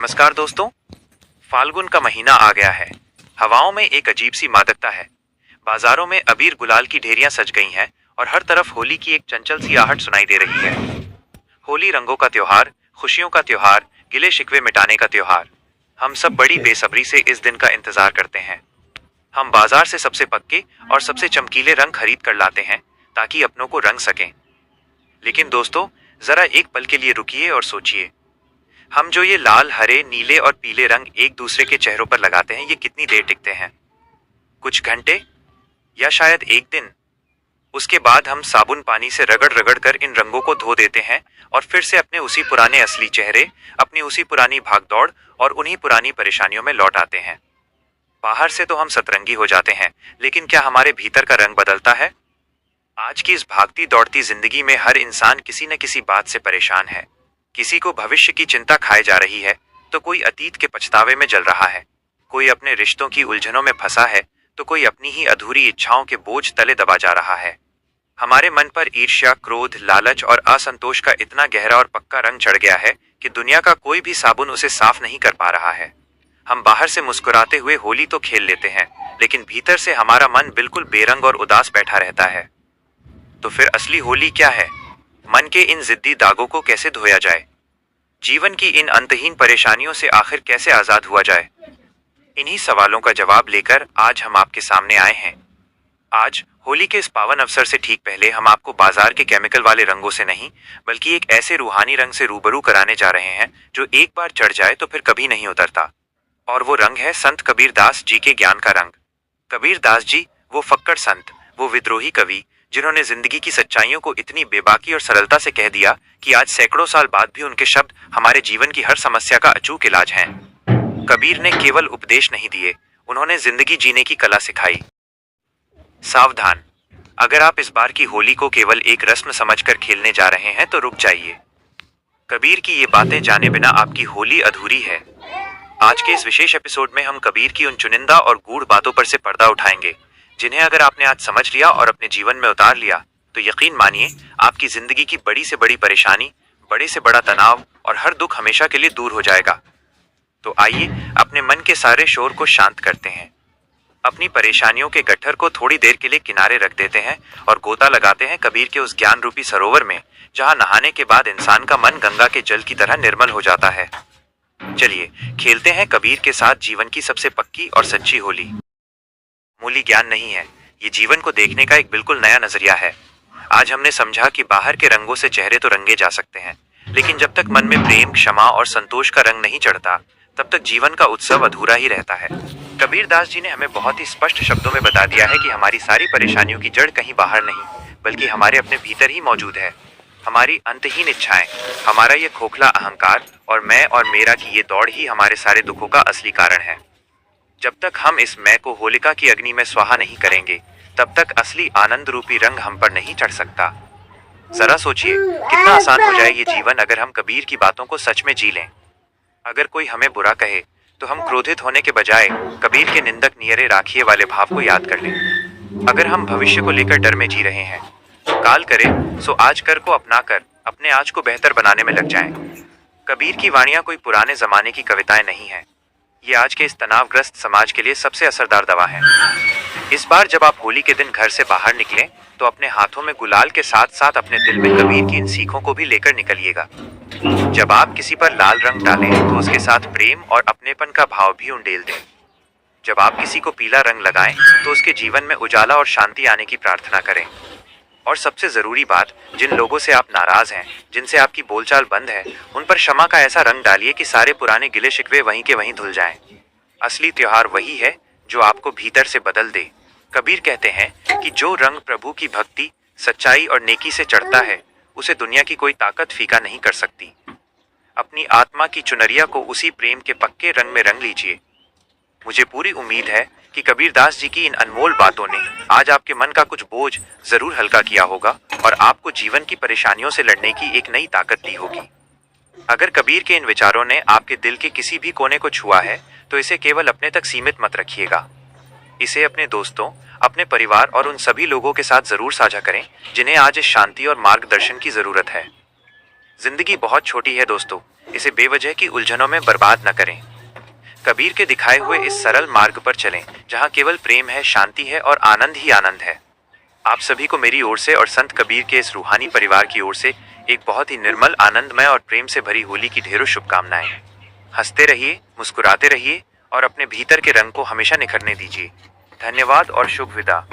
नमस्कार दोस्तों। फाल्गुन का महीना आ गया है। हवाओं में एक अजीब सी मादकता है। बाजारों में अबीर गुलाल की ढेरियां सज गई हैं और हर तरफ होली की एक चंचल सी आहट सुनाई दे रही है। होली रंगों का त्योहार, खुशियों का त्योहार, गिले शिकवे मिटाने का त्योहार। हम सब बड़ी बेसब्री से इस दिन का इंतजार करते हैं। हम बाजार से सबसे पक्के और सबसे चमकीले रंग खरीद कर लाते हैं ताकि अपनों को रंग सकें। लेकिन दोस्तों, जरा एक पल के लिए रुकिए और सोचिए, हम जो ये लाल, हरे, नीले और पीले रंग एक दूसरे के चेहरों पर लगाते हैं, ये कितनी देर टिकते हैं? कुछ घंटे या शायद एक दिन। उसके बाद हम साबुन पानी से रगड़ रगड़ कर इन रंगों को धो देते हैं और फिर से अपने उसी पुराने असली चेहरे, अपनी उसी पुरानी भागदौड़ और उन्हीं पुरानी परेशानियों में लौट आते हैं। बाहर से तो हम सतरंगी हो जाते हैं, लेकिन क्या हमारे भीतर का रंग बदलता है? आज की इस भागती दौड़ती जिंदगी में हर इंसान किसी न किसी बात से परेशान है। किसी को भविष्य की चिंता खाए जा रही है, तो कोई अतीत के पछतावे में जल रहा है। कोई अपने रिश्तों की उलझनों में फंसा है, तो कोई अपनी ही अधूरी इच्छाओं के बोझ तले दबा जा रहा है। हमारे मन पर ईर्ष्या, क्रोध, लालच और असंतोष का इतना गहरा और पक्का रंग चढ़ गया है कि दुनिया का कोई भी साबुन उसे साफ नहीं कर पा रहा है। हम बाहर से मुस्कुराते हुए होली तो खेल लेते हैं, लेकिन भीतर से हमारा मन बिल्कुल बेरंग और उदास बैठा रहता है। तो फिर असली होली क्या है? मन के इन जिद्दी दागों को कैसे धोया जाए? जीवन की इन अंतहीन परेशानियों से आखिर कैसे आजाद हुआ जाए? इन्हीं सवालों का जवाब लेकर आज हम आपके सामने आए हैं। आज होली के इस पावन अवसर से ठीक पहले हम आपको बाजार के केमिकल वाले रंगों से नहीं, बल्कि एक ऐसे रूहानी रंग से रूबरू कराने जा रहे हैं जो एक बार चढ़ जाए तो फिर कभी नहीं उतरता। और वो रंग है संत कबीर दास जी के ज्ञान का रंग। कबीर दास जी, वो फक्कड़ संत, वो विद्रोही कवि, जिन्होंने जिंदगी की सच्चाइयों को इतनी बेबाकी और सरलता से कह दिया कि आज सैकड़ों साल बाद भी उनके शब्द हमारे जीवन की हर समस्या का अचूक इलाज हैं। कबीर ने केवल उपदेश नहीं दिए, उन्होंने जिंदगी जीने की कला सिखाई। सावधान, अगर आप इस बार की होली को केवल एक रस्म समझकर खेलने जा रहे हैं तो रुक जाइए। कबीर की ये बातें जाने बिना आपकी होली अधूरी है। आज के इस विशेष एपिसोड में हम कबीर की उन चुनिंदा और गूढ़ बातों पर से पर्दा उठाएंगे, जिन्हें अगर आपने आज समझ लिया और अपने जीवन में उतार लिया तो यकीन मानिए, आपकी जिंदगी की बड़ी से बड़ी परेशानी, बड़े से बड़ा तनाव और हर दुख हमेशा के लिए दूर हो जाएगा। तो आइए अपने मन के सारे शोर को शांत करते हैं, अपनी परेशानियों के गट्ठर को थोड़ी देर के लिए किनारे रख देते हैं और गोता लगाते हैं कबीर के उस ज्ञान रूपी सरोवर में, जहां नहाने के बाद इंसान का मन गंगा के जल की तरह निर्मल हो जाता है। चलिए खेलते हैं कबीर के साथ जीवन की सबसे पक्की और सच्ची होली। मूली ज्ञान नहीं है, ये जीवन को देखने का एक बिल्कुल नया नजरिया है। आज हमने समझा कि बाहर के रंगों से चेहरे तो रंगे जा सकते हैं, लेकिन जब तक मन में प्रेम, क्षमा और संतोष का रंग नहीं चढ़ता, तब तक जीवन का उत्सव अधूरा ही रहता है। कबीर दास जी ने हमें बहुत ही स्पष्ट शब्दों में बता दिया है कि हमारी सारी परेशानियों की जड़ कहीं बाहर नहीं, बल्कि हमारे अपने भीतर ही मौजूद है। हमारी अंतहीन इच्छाएं, हमारा ये खोखला अहंकार और मैं और मेरा की ये दौड़ ही हमारे सारे दुखों का असली कारण है। जब तक हम इस मैं को होलिका की अग्नि में स्वाहा नहीं करेंगे, तब तक असली आनंद रूपी रंग हम पर नहीं चढ़ सकता। जरा सोचिए, कितना आसान हो जाए ये जीवन अगर हम कबीर की बातों को सच में जी लें। अगर कोई हमें बुरा कहे तो हम क्रोधित होने के बजाय कबीर के निंदक नियरे राखिए वाले भाव को याद कर लें। अगर हम भविष्य को लेकर डर में जी रहे हैं तो काल करे सो आज कर को अपनाकर अपने आज को बेहतर बनाने में लग जाएं। कबीर की वाणियां कोई पुराने जमाने की कविताएं नहीं है, ये आज के इस तनावग्रस्त समाज के लिए सबसे असरदार दवा है। इस बार जब आप होली के दिन घर से बाहर निकलें तो अपने हाथों में गुलाल के साथ साथ अपने दिल में कबीर की इन सीखों को भी लेकर निकलिएगा। जब आप किसी पर लाल रंग डालें तो उसके साथ प्रेम और अपनेपन का भाव भी उंडेल दें। जब आप किसी को पीला रंग लगाएं तो उसके जीवन में उजाला और शांति आने की प्रार्थना करें। और सबसे जरूरी बात, जिन लोगों से आप नाराज हैं, जिनसे आपकी बोलचाल बंद है, उन पर क्षमा का ऐसा रंग डालिए कि सारे पुराने गिले शिकवे वहीं के वहीं धुल जाएं। असली त्योहार वही है जो आपको भीतर से बदल दे। कबीर कहते हैं कि जो रंग प्रभु की भक्ति, सच्चाई और नेकी से चढ़ता है, उसे दुनिया की कोई ताकत फीका नहीं कर सकती। अपनी आत्मा की चुनरिया को उसी प्रेम के पक्के रंग में रंग लीजिए। मुझे पूरी उम्मीद है कि कबीर दास जी की इन अनमोल बातों ने आज आपके मन का कुछ बोझ जरूर हल्का किया होगा और आपको जीवन की परेशानियों से लड़ने की एक नई ताकत दी होगी। अगर कबीर के इन विचारों ने आपके दिल के किसी भी कोने को छुआ है तो इसे केवल अपने तक सीमित मत रखिएगा। इसे अपने दोस्तों, अपने परिवार और उन सभी लोगों के साथ जरूर साझा करें जिन्हें आज इस शांति और मार्गदर्शन की जरूरत है। जिंदगी बहुत छोटी है दोस्तों, इसे बेवजह की उलझनों में बर्बाद न करें। कबीर के दिखाए हुए इस सरल मार्ग पर चलें, जहां केवल प्रेम है, शांति है और आनंद ही आनंद है। आप सभी को मेरी ओर से और संत कबीर के इस रूहानी परिवार की ओर से एक बहुत ही निर्मल, आनंदमय और प्रेम से भरी होली की ढेरों शुभकामनाएं। हंसते रहिए, मुस्कुराते रहिए और अपने भीतर के रंग को हमेशा निखरने दीजिए। धन्यवाद और शुभ विदा।